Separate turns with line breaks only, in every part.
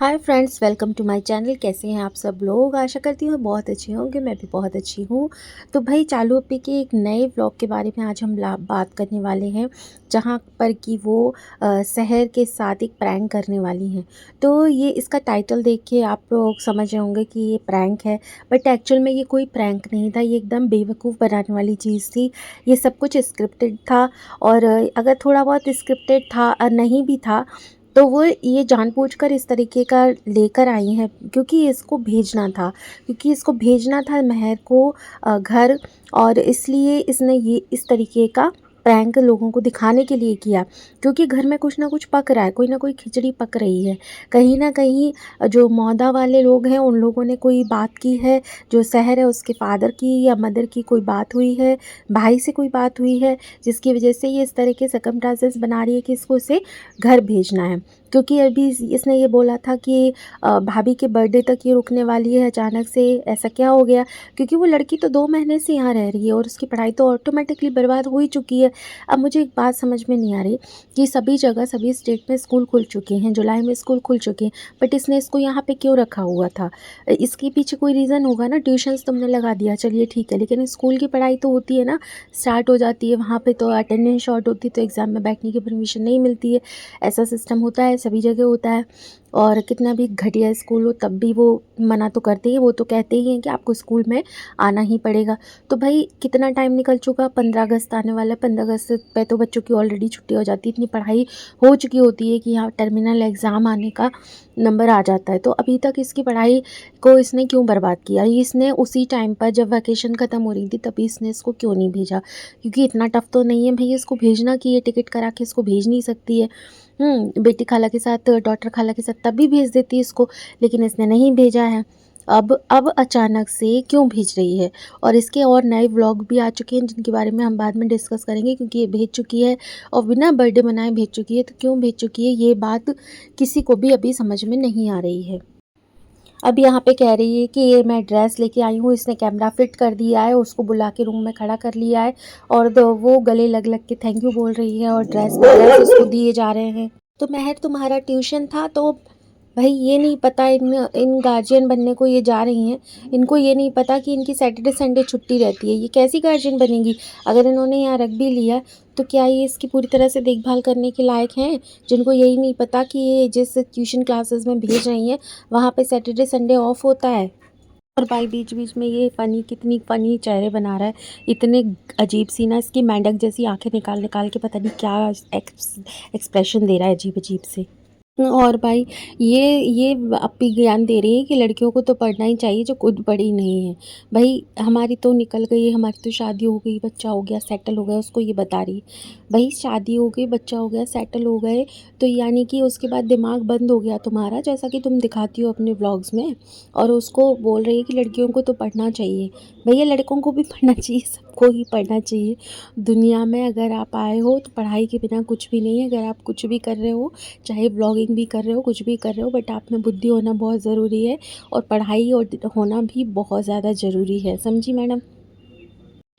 Hi friends, welcome to my channel. कैसे हैं आप सब लोग? आशा करती हूँ बहुत अच्छे होंगे। मैं भी बहुत अच्छी हूँ। तो भाई, चालू अप्पी के एक नए व्लॉग के बारे में आज हम बात करने वाले हैं, जहाँ पर कि वो शहर के साथ एक प्रैंक करने वाली हैं। तो ये इसका टाइटल देख के आप लोग समझ रहे होंगे कि ये प्रैंक है, बट एक्चुअल में ये कोई प्रैंक नहीं था। ये एकदम बेवकूफ़ बनाने वाली चीज़ थी। ये सब कुछ स्क्रिप्टेड था। और अगर थोड़ा बहुत स्क्रिप्टेड था और नहीं भी था, तो वो ये जानबूझकर इस तरीके का लेकर आई हैं, क्योंकि इसको भेजना था, महर को घर। और इसलिए इसने ये इस तरीके का प्रैंक लोगों को दिखाने के लिए किया, क्योंकि घर में कुछ ना कुछ पक रहा है, कोई ना कोई खिचड़ी पक रही है। कहीं ना कहीं जो मौदा वाले लोग हैं उन लोगों ने कोई बात की है, जो शहर है उसके फादर की या मदर की कोई बात हुई है, भाई से कोई बात हुई है, जिसकी वजह से ये इस तरह के सर्कमस्टांसेस बना रही है कि इसको इसे घर भेजना है। क्योंकि अभी इसने ये बोला था कि भाभी के बर्थडे तक ये रुकने वाली है। अचानक से ऐसा क्या हो गया? क्योंकि वो लड़की तो 2 महीने से यहाँ रह रही है और उसकी पढ़ाई तो ऑटोमेटिकली बर्बाद हो ही चुकी है। अब मुझे एक बात समझ में नहीं आ रही कि सभी जगह सभी स्टेट में स्कूल खुल चुके हैं, जुलाई में स्कूल खुल चुके हैं, बट इसने इसको यहाँ पे क्यों रखा हुआ था? इसके पीछे कोई रीज़न होगा ना। ट्यूशन्स तुमने लगा दिया, चलिए ठीक है, लेकिन स्कूल की पढ़ाई तो होती है ना, स्टार्ट हो जाती है। वहाँ पे तो अटेंडेंस शॉर्ट होती है, तो एग्ज़ाम में बैठने की परमिशन नहीं मिलती है। ऐसा सिस्टम होता है, सभी जगह होता है। और कितना भी घटिया स्कूल हो तब भी वो मना तो करते ही, वो तो कहते ही हैं कि आपको स्कूल में आना ही पड़ेगा। तो भाई, कितना टाइम निकल चुका, 15 अगस्त आने वाला है। 15 अगस्त पे तो बच्चों की ऑलरेडी छुट्टी हो जाती है, इतनी पढ़ाई हो चुकी होती है कि यहाँ टर्मिनल एग्ज़ाम आने का नंबर आ जाता है। तो अभी तक इसकी पढ़ाई को इसने क्यों बर्बाद किया? इसने उसी टाइम पर जब वैकेशन ख़त्म हो रही थी तभी इसने इसको क्यों नहीं भेजा? क्योंकि इतना टफ तो नहीं है भई इसको भेजना कि ये टिकट करा के इसको भेज नहीं सकती है। बेटी खाला के साथ, डॉटर खाला के साथ तब भी भेज देती है इसको, लेकिन इसने नहीं भेजा है। अब अचानक से क्यों भेज रही है? और इसके और नए व्लॉग भी आ चुके हैं, जिनके बारे में हम बाद में डिस्कस करेंगे, क्योंकि ये भेज चुकी है और बिना बर्थडे मनाए भेज चुकी है। तो क्यों भेज चुकी है, ये बात किसी को भी अभी समझ में नहीं आ रही है। अब यहाँ पे कह रही है कि ये मैं ड्रेस लेके आई हूँ, इसने कैमरा फिट कर दिया है, उसको बुला के रूम में खड़ा कर लिया है, और वो गले लग लग के थैंक यू बोल रही है, और ड्रेस पे ड्रेस उसको दिए जा रहे हैं। तो महर, तुम्हारा ट्यूशन था तो भाई ये नहीं पता, इन इन गार्जियन बनने को ये जा रही हैं, इनको ये नहीं पता कि इनकी सैटरडे संडे छुट्टी रहती है। ये कैसी गार्जियन बनेगी? अगर इन्होंने यहाँ रख भी लिया, तो क्या ये इसकी पूरी तरह से देखभाल करने के लायक हैं? जिनको यही नहीं पता कि ये जिस ट्यूशन क्लासेस में भेज रही हैं वहाँ पे सैटरडे संडे ऑफ होता है। और भाई, बीच बीच में ये कितनी फ़नी चेहरे बना रहा है, इतने अजीब सी ना, इसकी मेंढक जैसी आंखें निकाल निकाल के पता नहीं क्या एक्सप्रेशन दे रहा है अजीब अजीब से। और भाई, ये अपी ज्ञान दे रही है कि लड़कियों को तो पढ़ना ही चाहिए जो खुद पढ़ी नहीं है। भाई, हमारी तो निकल गई, हमारी तो शादी हो गई, बच्चा हो गया, सेटल हो गया, उसको ये बता रही है। भाई, शादी हो गई, बच्चा हो गया, सेटल हो गए, तो यानी कि उसके बाद दिमाग बंद हो गया तुम्हारा, जैसा कि तुम दिखाती हो अपने व्लॉग्स में। और उसको बोल रही है कि लड़कियों को तो पढ़ना चाहिए। भैया, लड़कों को भी पढ़ना चाहिए, सबको ही पढ़ना चाहिए। दुनिया में अगर आप आए हो तो पढ़ाई के बिना कुछ भी नहीं है। अगर आप कुछ भी कर रहे हो, चाहे ब्लॉगिंग भी कर रहे हो, कुछ भी कर रहे हो, बट आप में बुद्धि होना बहुत ज़रूरी है, और पढ़ाई और होना भी बहुत ज़्यादा ज़रूरी है। समझी मैडम?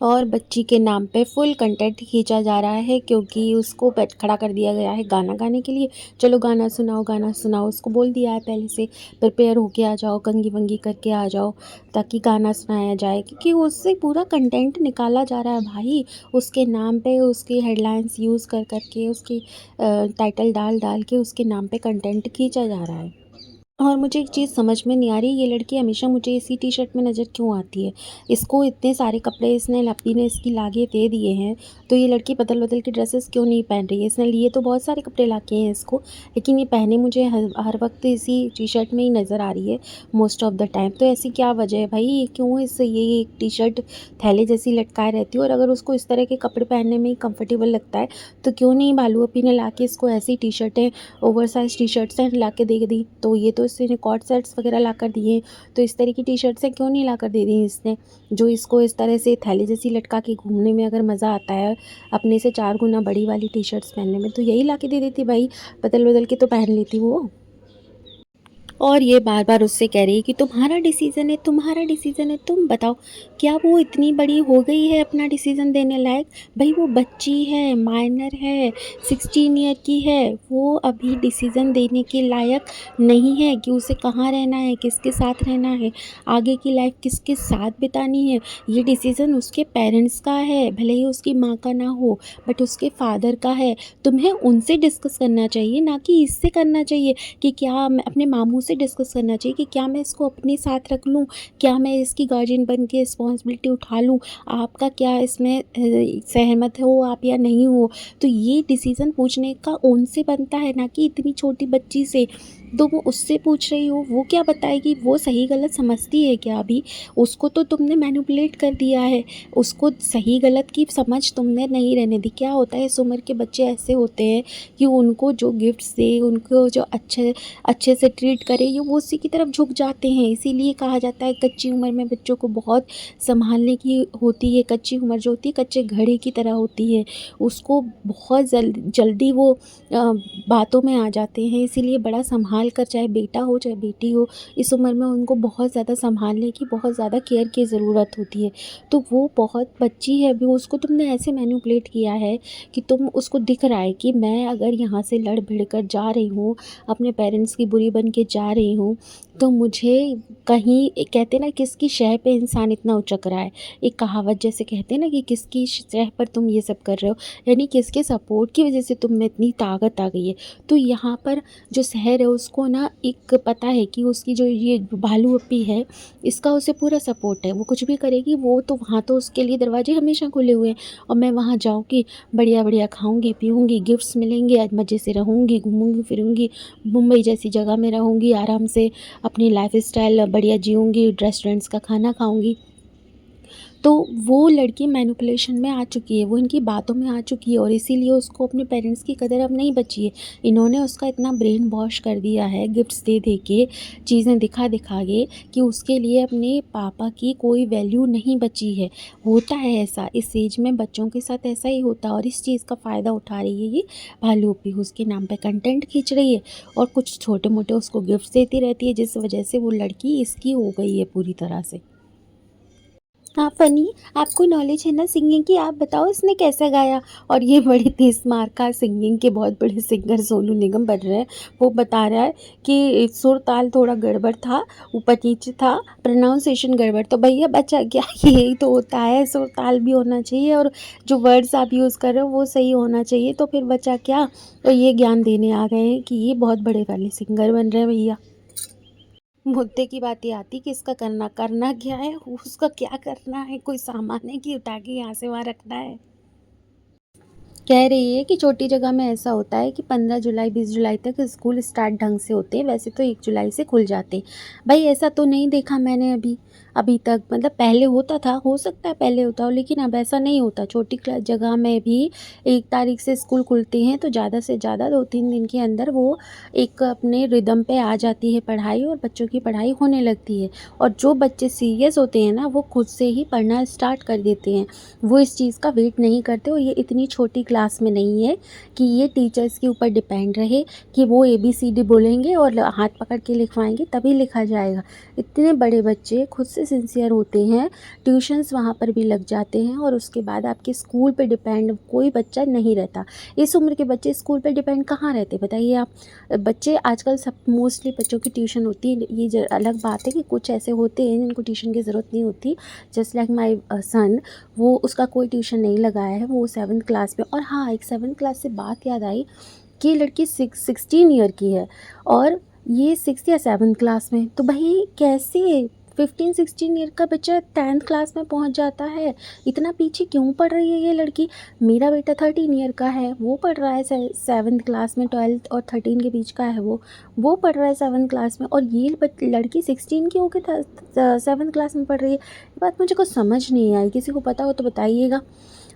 और बच्ची के नाम पे फुल कंटेंट खींचा जा रहा है, क्योंकि उसको खड़ा कर दिया गया है गाना गाने के लिए। चलो गाना सुनाओ, गाना सुनाओ, उसको बोल दिया है पहले से, प्रिपेयर होके आ जाओ, कंघी वंगी करके आ जाओ, ताकि गाना सुनाया जाए, क्योंकि उससे पूरा कंटेंट निकाला जा रहा है भाई। उसके नाम पे उसकी हेडलाइंस यूज़ कर करके, उसकी टाइटल डाल डाल के उसके नाम पे कंटेंट खींचा जा रहा है। और मुझे एक चीज़ समझ में नहीं आ रही, ये लड़की हमेशा मुझे इसी टी शर्ट में नज़र क्यों आती है? इसको इतने सारे कपड़े इसने लपी ने इसकी लाके दे दिए हैं, तो ये लड़की बदल बदल के ड्रेसेस क्यों नहीं पहन रही है? इसने लिए तो बहुत सारे कपड़े लाके हैं इसको, लेकिन ये पहने मुझे हर वक्त इसी टी शर्ट में ही नज़र आ रही है, मोस्ट ऑफ द टाइम। तो ऐसी क्या वजह है भाई? ये क्यों ये एक टी शर्ट थैले जैसी लटकाए रहती है? और अगर उसको इस तरह के कपड़े पहनने में ही कंफर्टेबल लगता है, तो क्यों नहीं बालू अपी ने ला के इसको ऐसी टी शर्टें, ओवर साइज़ टी शर्ट्स ला के दे दी? तो ये तो इसने कॉर्ड सेट्स वगैरह ला कर दिए, तो इस तरह की टी शर्ट्सें क्यों नहीं ला कर दे दी इसने, जो इसको इस तरह से थैली जैसी लटका के घूमने में अगर मज़ा आता है, अपने से 4 गुना बड़ी वाली टी शर्ट्स पहनने में, तो यही ला के दे देती भाई, बदल बदल के तो पहन लेती वो। और ये बार-बार उससे कह रही है कि तुम्हारा डिसीज़न है, तुम्हारा डिसीज़न है, तुम बताओ, क्या वो इतनी बड़ी हो गई है अपना डिसीज़न देने लायक? भई वो बच्ची है, माइनर है, 16 ईयर की है, वो अभी डिसीज़न देने के लायक नहीं है कि उसे कहाँ रहना है, किसके साथ रहना है, आगे की लाइफ़ किसके साथ बितानी है। ये डिसीज़न उसके पेरेंट्स का है, भले ही उसकी माँ का ना हो, बट उसके फादर का है। तुम्हें उनसे डिस्कस करना चाहिए, ना कि इससे करना चाहिए। कि क्या मैं अपने मामू से डिस्कस करना चाहिए कि क्या मैं इसको अपने साथ रख लूँ? क्या मैं इसकी गार्जियन बन के रिस्पॉन्सिबिलिटी उठा लूँ? आपका क्या इसमें सहमत हो आप या नहीं हो? तो ये डिसीज़न पूछने का उनसे बनता है, ना कि इतनी छोटी बच्ची से। तो वो उससे पूछ रही हो, वो क्या बताएगी? वो सही गलत समझती है क्या अभी? उसको तो तुमने मैनिपुलेट कर दिया है। उसको सही गलत की समझ तुमने नहीं रहने दी। क्या होता है, इस उम्र के बच्चे ऐसे होते हैं कि उनको जो गिफ्ट्स दे, उनको जो अच्छे अच्छे से ट्रीट करे, ये वो उसी की तरफ झुक जाते हैं। इसीलिए कहा जाता है कच्ची उम्र में बच्चों को बहुत संभालने की होती है। कच्ची उम्र जो होती है कच्चे घड़े की तरह होती है, उसको बहुत जल्दी वो बातों में आ जाते हैं। इसीलिए बड़ा संभाल कर, चाहे बेटा हो चाहे बेटी हो, इस उम्र में उनको बहुत ज़्यादा संभालने की, बहुत ज़्यादा केयर की ज़रूरत होती है। तो वो बहुत बच्ची है अभी, उसको तुमने ऐसे मैनिपुलेट किया है कि तुम उसको दिख रहा है कि मैं अगर यहाँ से लड़ भिड़ कर जा रही हूँ, अपने पेरेंट्स की बुरी बन के जा रही हूँ, तो मुझे कहीं कहते हैं ना, किसकी शह पे इंसान इतना उचक रहा है। एक कहावत जैसे कहते हैं ना कि किसकी शह पर तुम ये सब कर रहे हो, यानी किसके सपोर्ट की वजह से तुम में इतनी ताकत आ गई है। तो यहाँ पर जो शहर है उसको ना एक पता है कि उसकी जो ये भालू अपी है, इसका उसे पूरा सपोर्ट है। वो कुछ भी करेगी, वो तो वहाँ तो उसके लिए दरवाजे हमेशा खुले हुए हैं, और मैं वहाँ जाऊँगी, बढ़िया-बढ़िया खाऊँगी, पीऊँगी, गिफ्ट्स मिलेंगे, आज मज़े से रहूँगी, घूमूँगी फिरूँगी, मुंबई जैसी जगह में रहूँगी, आराम से अपनी लाइफ़स्टाइल बढ़िया जीऊँगी, रेस्टोरेंट्स का खाना खाऊँगी। तो वो लड़की मैनिपुलेशन में आ चुकी है, वो इनकी बातों में आ चुकी है, और इसीलिए उसको अपने पेरेंट्स की कदर अब नहीं बची है। इन्होंने उसका इतना ब्रेन वॉश कर दिया है गिफ्ट्स दे दे के, चीज़ें दिखा दिखा के, कि उसके लिए अपने पापा की कोई वैल्यू नहीं बची है। होता है ऐसा, इस एज में बच्चों के साथ ऐसा ही होता है, और इस चीज़ का फ़ायदा उठा रही है ये भालू अपी, उसके नाम पे कंटेंट खींच रही है और कुछ छोटे मोटे उसको गिफ्ट्स देती रहती है, जिस वजह से वो लड़की इसकी हो गई है पूरी तरह से। हाँ, फ़नी, आपको नॉलेज है ना सिंगिंग की, आप बताओ इसने कैसे गाया? और ये बड़े तेज़ मारका सिंगिंग के बहुत बड़े सिंगर सोनू निगम बन रहे हैं। वो बता रहा है कि सुर ताल थोड़ा गड़बड़ था, ऊपर-नीचे था, प्रोनाउंसिएशन गड़बड़। तो भैया बचा क्या? यही तो होता है, सुर ताल भी होना चाहिए और जो वर्ड्स आप यूज़ कर रहे हो वो सही होना चाहिए, तो फिर बचा क्या? तो ये ज्ञान देने आ गए हैं कि ये बहुत बड़े वाले सिंगर बन रहे हैं भैया। मुद्दे की बात ये आती है कि इसका करना करना क्या है, उसका क्या करना है, कोई सामान है कि उठा के यहाँ से वहाँ रखना है। कह रही है कि छोटी जगह में ऐसा होता है कि 15 जुलाई 20 जुलाई तक स्कूल स्टार्ट ढंग से होते हैं, वैसे तो 1 जुलाई से खुल जाते हैं। भाई ऐसा तो नहीं देखा मैंने अभी अभी तक, मतलब पहले होता था, हो सकता है पहले होता हो, लेकिन अब ऐसा नहीं होता। छोटी जगह में भी 1 तारीख से स्कूल खुलते हैं, तो ज़्यादा से ज़्यादा 2-3 दिन के अंदर वो एक अपने रिदम पे आ जाती है पढ़ाई, और बच्चों की पढ़ाई होने लगती है। और जो बच्चे सीरियस होते हैं ना, वो खुद से ही पढ़ना स्टार्ट कर देते हैं। वो इस चीज़ का वेट नहीं करते, और ये इतनी छोटी क्लास में नहीं है कि ये टीचर्स के ऊपर डिपेंड रहे कि वो ABCD बोलेंगे और हाथ पकड़ के लिखवाएंगे तभी लिखा जाएगा। इतने बड़े बच्चे खुद से सिंसियर होते हैं, ट्यूशन्स वहाँ पर भी लग जाते हैं, और उसके बाद आपके स्कूल पे डिपेंड कोई बच्चा नहीं रहता। इस उम्र के बच्चे स्कूल पे डिपेंड कहाँ रहते बताइए आप? बच्चे आजकल सब मोस्टली बच्चों की ट्यूशन होती है, ये अलग बात है कि कुछ ऐसे होते हैं जिनको ट्यूशन की ज़रूरत नहीं होती, जस्ट लाइक माई सन। वो उसका कोई ट्यूशन नहीं लगाया है, वो 7th क्लास में। और हाँ, एक 7th क्लास से बात याद आई कि ये लड़की 16 ईयर की है, और ये 6th या 7th क्लास में। तो भाई कैसे 15-16 ईयर का बच्चा 10th क्लास में पहुंच जाता है? इतना पीछे क्यों पढ़ रही है ये लड़की? मेरा बेटा 13 ईयर का है, वो पढ़ रहा है 7th क्लास में, 12th और 13 के बीच का है वो पढ़ रहा है 7th क्लास में, और ये लड़की 16 की होकर 7th क्लास में पढ़ रही है। ये बात मुझे कुछ समझ नहीं आई, किसी को पता हो तो बताइएगा।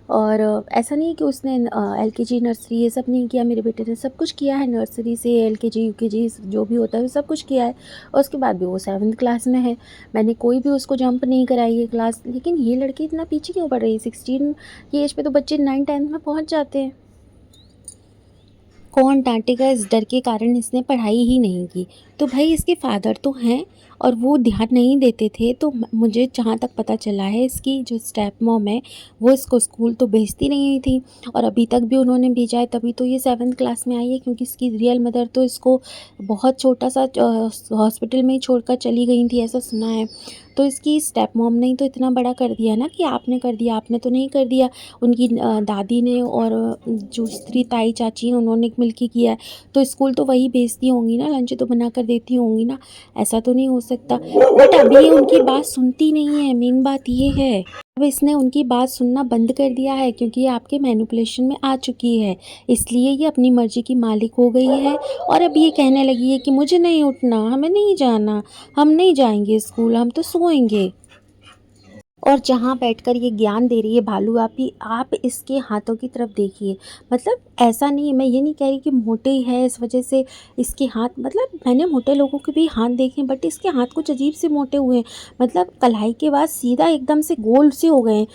और ऐसा नहीं है कि उसने LKG नर्सरी ये सब नहीं किया, मेरे बेटे ने सब कुछ किया है, नर्सरी से LKG UKG जो भी होता है वो सब कुछ किया है, और उसके बाद भी वो 7th क्लास में है। मैंने कोई भी उसको जंप नहीं कराई है क्लास, लेकिन ये लड़की इतना पीछे क्यों पड़ रही है? 16 की एज पे तो बच्चे 9-10 में पहुंच जाते हैं। कौन डांटेगा, इस डर के कारण इसने पढ़ाई ही नहीं की। तो भाई इसके फादर तो हैं और वो ध्यान नहीं देते थे। तो मुझे जहाँ तक पता चला है, इसकी जो स्टेप मॉम है वो इसको स्कूल तो भेजती नहीं थी, और अभी तक भी उन्होंने भेजा है, तभी तो ये 7th क्लास में आई है, क्योंकि इसकी रियल मदर तो इसको बहुत छोटा सा हॉस्पिटल में ही छोड़कर चली गई थी, ऐसा सुना है। तो इसकी स्टेप मॉम ने ही तो इतना बड़ा कर दिया ना, कि आपने कर दिया, आपने तो नहीं कर दिया। उनकी दादी ने और जो स्त्री ताई चाची हैं उन्होंने मिलके किया है। तो स्कूल तो वही भेजती होंगी ना, लंच तो बना कर देती होंगी ना, ऐसा तो नहीं हो सकता। बट अभी ये उनकी बात सुनती नहीं है, मेन बात ये है। अब इसने उनकी बात सुनना बंद कर दिया है, क्योंकि ये आपके मैनिपुलेशन में आ चुकी है, इसलिए ये अपनी मर्जी की मालिक हो गई है। और अब ये कहने लगी है कि मुझे नहीं उठना, हमें नहीं जाना, हम नहीं जाएंगे स्कूल, हम तो सोएंगे। और जहाँ बैठकर ये ज्ञान दे रही है भालू आपी, आप इसके हाथों की तरफ देखिए। मतलब ऐसा नहीं है, मैं ये नहीं कह रही कि मोटे ही है इस वजह से इसके हाथ, मतलब मैंने मोटे लोगों के भी हाथ देखे हैं, बट इसके हाथ कुछ अजीब से मोटे हुए हैं। मतलब कलाई के बाद सीधा एकदम से गोल से हो गए हैं।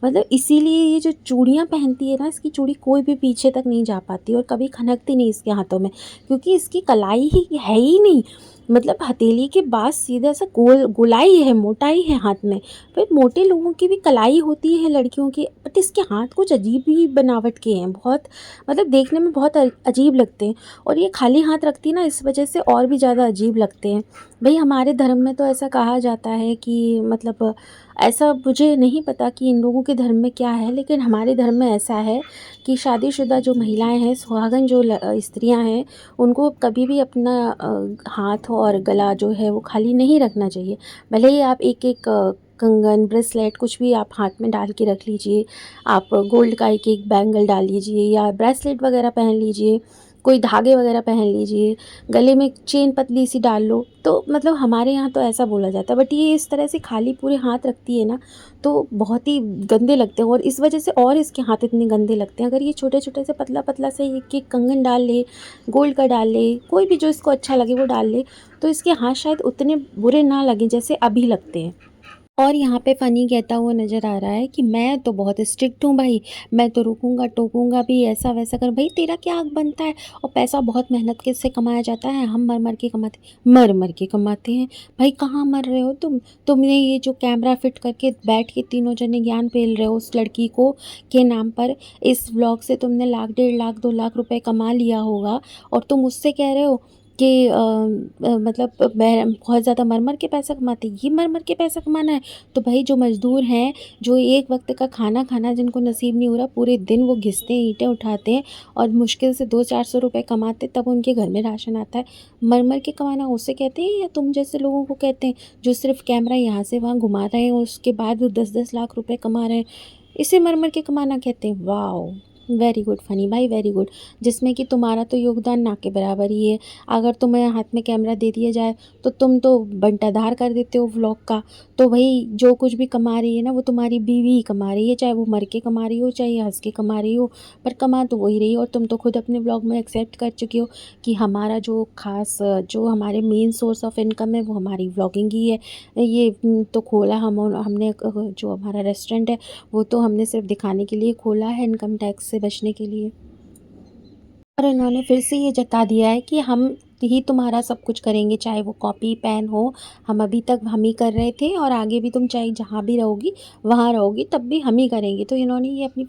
मतलब इसीलिए ये जो चूड़ियाँ पहनती है ना, इसकी चूड़ी कोई भी पीछे तक नहीं जा पाती और कभी खनकती नहीं इसके हाथों में, क्योंकि इसकी कलाई ही है ही नहीं। मतलब हथेली के बाद सीधा सा गोलाई है, मोटाई है हाथ में। फिर मोटे लोगों की भी कलाई होती है लड़कियों की, बट इसके हाथ कुछ अजीब ही बनावट के हैं, बहुत मतलब देखने में बहुत अजीब लगते हैं। और ये खाली हाथ रखती है ना, इस वजह से और भी ज़्यादा अजीब लगते हैं। भाई हमारे धर्म में तो ऐसा कहा जाता है कि मतलब ऐसा मुझे नहीं पता कि इन लोगों के धर्म में क्या है, लेकिन हमारे धर्म में ऐसा है कि शादीशुदा जो महिलाएं हैं, सुहागन जो स्त्रियां हैं, उनको कभी भी अपना हाथ और गला जो है वो खाली नहीं रखना चाहिए। भले ही आप एक एक कंगन, ब्रेसलेट कुछ भी आप हाथ में डाल के रख लीजिए, आप गोल्ड का एक एक बैंगल डाल लीजिए या ब्रेसलेट वगैरह पहन लीजिए, कोई धागे वगैरह पहन लीजिए, गले में चेन पतली सी डाल लो, तो मतलब हमारे यहाँ तो ऐसा बोला जाता है। बट ये इस तरह से खाली पूरे हाथ रखती है ना, तो बहुत ही गंदे लगते हैं, और इस वजह से और इसके हाथ इतने गंदे लगते हैं। अगर ये छोटे छोटे से पतला पतला से एक एक कंगन डाल ले, गोल्ड का डाल ले, कोई भी जो इसको अच्छा लगे वो डाल ले, तो इसके हाथ शायद उतने बुरे ना लगें जैसे अभी लगते हैं। और यहाँ पे फ़नी कहता हुआ नज़र आ रहा है कि मैं तो बहुत स्ट्रिक्ट हूँ भाई, मैं तो रोकूँगा टोकूँगा भी, ऐसा वैसा कर। भाई तेरा क्या हक बनता है? और पैसा बहुत मेहनत के से कमाया जाता है, हम मर मर के कमाते हैं। भाई कहाँ मर रहे हो तुम? तुमने ये जो कैमरा फिट करके बैठ के तीनों जने ज्ञान पेल रहे हो उस लड़की को के नाम पर, इस व्लॉग से तुमने लाख 1.5 लाख 2 लाख रुपए कमा लिया होगा, और तुम उससे कह रहे हो कि मतलब मैं बहुत ज़्यादा मर मर के पैसा कमाती, ये मर मर के पैसा कमाना है? तो भाई जो मज़दूर हैं, जो एक वक्त का खाना खाना जिनको नसीब नहीं हो रहा, पूरे दिन वो घिसते हैं, ईंटें उठाते हैं और मुश्किल से 200-400 रुपए कमाते, तब उनके घर में राशन आता है। मर मर के कमाना उसे कहते हैं, या तुम जैसे लोगों को कहते हैं जो सिर्फ कैमरा यहाँ से वहाँ घुमा रहे हैं और उसके बाद वो 10-10 लाख रुपए कमा रहे हैं? इसे मर मर के कमाना कहते हैं। वाह, वेरी गुड फनी भाई, वेरी गुड। जिसमें कि तुम्हारा तो योगदान ना के बराबर ही है। अगर तुम्हें हाथ में कैमरा दे दिया जाए तो तुम तो बंटाधार कर देते हो व्लॉग का। तो भाई जो कुछ भी कमा रही है ना, वो तुम्हारी बीवी ही कमा रही है, चाहे वो मर के कमा रही हो चाहे हंस के कमा रही हो, पर कमा तो वही रही हो। और तुम तो खुद अपने ब्लॉग में एक्सेप्ट कर चुकी हो कि हमारा जो खास जो हमारे मेन सोर्स ऑफ इनकम है वो हमारी व्लॉगिंग ही है। ये तो खोला हमने जो हमारा रेस्टोरेंट है वो तो हमने सिर्फ दिखाने के लिए खोला है, इनकम टैक्स से बचने के लिए। और इन्होंने फिर से ये जता दिया है कि हम ही तुम्हारा सब कुछ करेंगे, चाहे वो कॉपी पेन हो। हम अभी तक हम ही कर रहे थे, और आगे भी तुम चाहे जहाँ भी रहोगी वहाँ रहोगी तब भी हम ही करेंगे। तो इन्होंने ये अपनी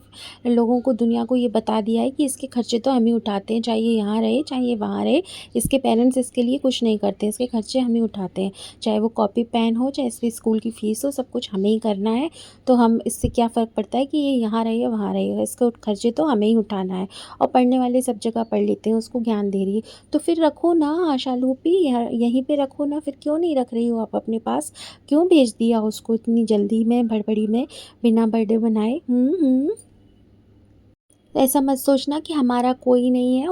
लोगों को, दुनिया को ये बता दिया है कि इसके खर्चे तो हम ही उठाते हैं, चाहे ये यहाँ रहे चाहे ये वहाँ रहे। इसके पेरेंट्स इसके लिए कुछ नहीं करते, इसके खर्चे हम ही उठाते हैं, चाहे वो कॉपी पेन हो चाहे इसकी स्कूल की फ़ीस हो, सब कुछ हमें ही करना है। तो हम इससे क्या फ़र्क पड़ता है कि ये यहाँ रहे या वहाँ रहे, इसके खर्चे तो हमें ही उठाना है। और पढ़ने वाले सब जगह पढ़ लेते हैं, उसको ज्ञान दे रही है। तो फिर रखो ना आशालूपी, यहीं पे रखो ना, फिर क्यों नहीं रख रही हो आप अपने पास? क्यों भेज दिया उसको इतनी जल्दी में, भड़बड़ी में, बिना बर्थडे बनाए? ऐसा मत सोचना कि हमारा कोई नहीं है,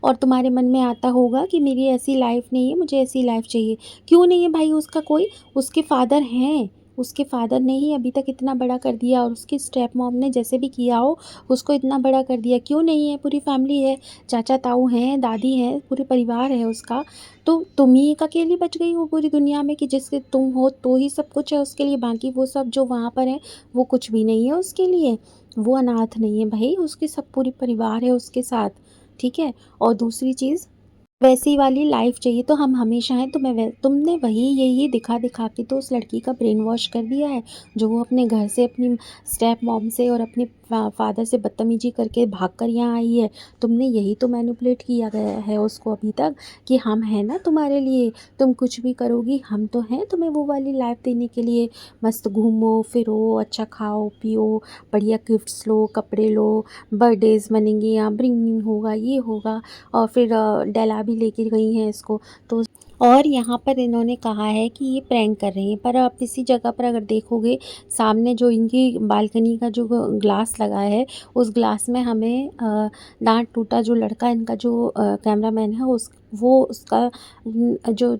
और तुम्हारे मन में आता होगा कि मेरी ऐसी लाइफ नहीं है, मुझे ऐसी लाइफ चाहिए। क्यों नहीं है भाई उसका कोई? उसके फादर हैं, उसके फादर ने ही अभी तक इतना बड़ा कर दिया, और उसकी स्टेप मॉम ने जैसे भी किया हो उसको इतना बड़ा कर दिया। क्यों नहीं है? पूरी फैमिली है, चाचा ताऊ हैं, दादी हैं, पूरे परिवार है उसका। तो तुम ही एक अकेली बच गई हो पूरी दुनिया में, कि जिससे तुम हो तो ही सब कुछ है उसके लिए, बाकी वो सब जो वहाँ पर हैं वो कुछ भी नहीं है उसके लिए। वो अनाथ नहीं है भाई, उसकी सब पूरी परिवार है उसके साथ, ठीक है? और दूसरी चीज़, वैसी वाली लाइफ चाहिए तो हम हमेशा हैं। तो मैं वै तुमने वही यही दिखा-दिखा के तो उस लड़की का ब्रेन वॉश कर दिया है, जो वो अपने घर से अपनी स्टेप मॉम से और अपने फादर से बदतमीज़ी करके भाग कर यहाँ आई है। तुमने यही तो मैनिपुलेट किया गया है उसको अभी तक, कि हम हैं ना तुम्हारे लिए, तुम कुछ भी करोगी हम तो हैं तुम्हें वो वाली लाइफ देने के लिए। मस्त घूमो-फिरो, अच्छा खाओ-पियो, बढ़िया गिफ्ट्स लो, कपड़े लो, बर्थडेज़ मनेंगे, यहाँ ब्रिंगिंग होगा, ये होगा। और फिर डेला भी लेके गई हैं इसको। तो और यहाँ पर इन्होंने कहा है कि ये प्रैंक कर रही हैं, पर आप इसी जगह पर अगर देखोगे, सामने जो इनकी बालकनी का जो ग्लास लगा है, उस ग्लास में हमें दाँत टूटा जो लड़का इनका जो कैमरामैन है वो उसका जो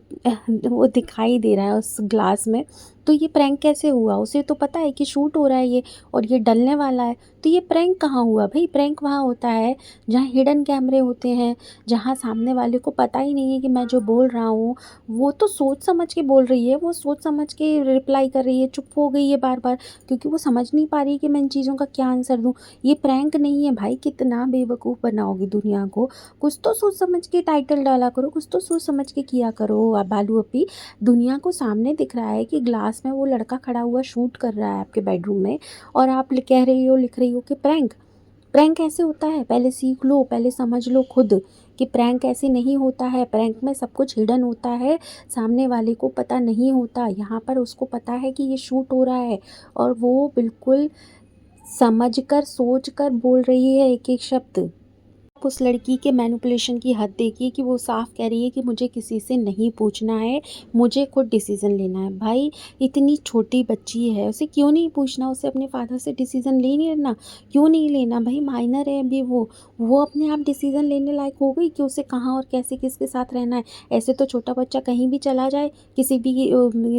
वो दिखाई दे रहा है उस ग्लास में। तो ये प्रैंक कैसे हुआ? उसे तो पता है कि शूट हो रहा है ये, और ये डलने वाला है। तो ये प्रैंक कहाँ हुआ भई? प्रैंक वहाँ होता है जहाँ हिडन कैमरे होते हैं, जहाँ सामने वाले को पता ही नहीं है कि मैं जो बोल रहा हूँ, वो तो सोच समझ के बोल रही है, वो सोच समझ के रिप्लाई कर रही है, चुप हो गई है बार-बार, क्योंकि वो समझ नहीं पा रही है कि मैं इन चीज़ों का क्या आंसर दूँ। ये प्रैंक नहीं है भाई, कितना बेवकूफ़ बनाओगी दुनिया को। कुछ तो सोच समझ के टाइटल डाला करो, कुछ तो सोच समझ के किया करो बालू अपी। दुनिया को सामने दिख रहा है कि ग्लास में वो लड़का खड़ा हुआ शूट कर रहा है आपके बेडरूम में, और आप कह रही हो, लिख रही हो कि प्रैंक। प्रैंक कैसे होता है? पहले सीख लो, पहले समझ लो खुद कि प्रैंक ऐसे नहीं होता है। प्रैंक में सब कुछ हिडन होता है, सामने वाले को पता नहीं होता। यहाँ पर उसको पता है कि ये शूट हो रहा है, और वो बिल्कुल समझ कर, सोच कर बोल रही है एक-एक शब्द। आप उस लड़की के मैनिपुलेशन की हद देखिए कि वो साफ कह रही है कि मुझे किसी से नहीं पूछना है, मुझे खुद डिसीज़न लेना है। भाई, इतनी छोटी बच्ची है, उसे क्यों नहीं पूछना? उसे अपने फ़ादर से डिसीज़न ले नहीं लेना? क्यों नहीं लेना? भाई माइनर है अभी वो अपने आप डिसीज़न लेने लायक हो गई कि उसे कहाँ और कैसे किसके साथ रहना है। ऐसे तो छोटा बच्चा कहीं भी चला जाए, किसी भी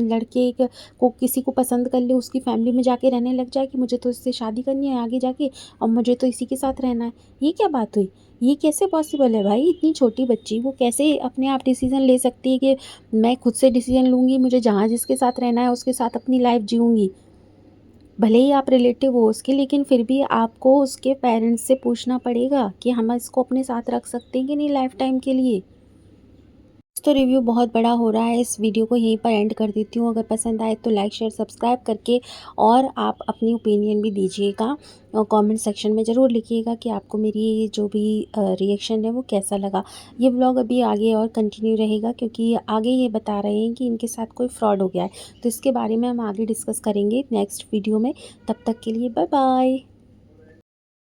लड़के को किसी को पसंद कर ले, उसकी फैमिली में जाके रहने लग जाए कि मुझे तो इससे शादी करनी है आगे जाके, और मुझे तो इसी के साथ रहना है। ये क्या बात हुई? ये कैसे पॉसिबल है भाई? इतनी छोटी बच्ची वो कैसे अपने आप डिसीज़न ले सकती है कि मैं खुद से डिसीज़न लूँगी, मुझे जहाँ जिसके साथ रहना है उसके साथ अपनी लाइफ़ जीऊँगी। भले ही आप रिलेटिव हो उसके, लेकिन फिर भी आपको उसके पेरेंट्स से पूछना पड़ेगा कि हम इसको अपने साथ रख सकते हैं कि नहीं लाइफ़ टाइम के लिए। तो रिव्यू बहुत बड़ा हो रहा है, इस वीडियो को यहीं पर एंड कर देती हूँ। अगर पसंद आए तो लाइक शेयर सब्सक्राइब करके, और आप अपनी ओपिनियन भी दीजिएगा, और कमेंट सेक्शन में ज़रूर लिखिएगा कि आपको मेरी जो भी रिएक्शन है वो कैसा लगा। ये व्लॉग अभी आगे और कंटिन्यू रहेगा, क्योंकि आगे ये बता रहे हैं कि इनके साथ कोई फ्रॉड हो गया है, तो इसके बारे में हम आगे डिस्कस करेंगे नेक्स्ट वीडियो में। तब तक के लिए बाय बाय।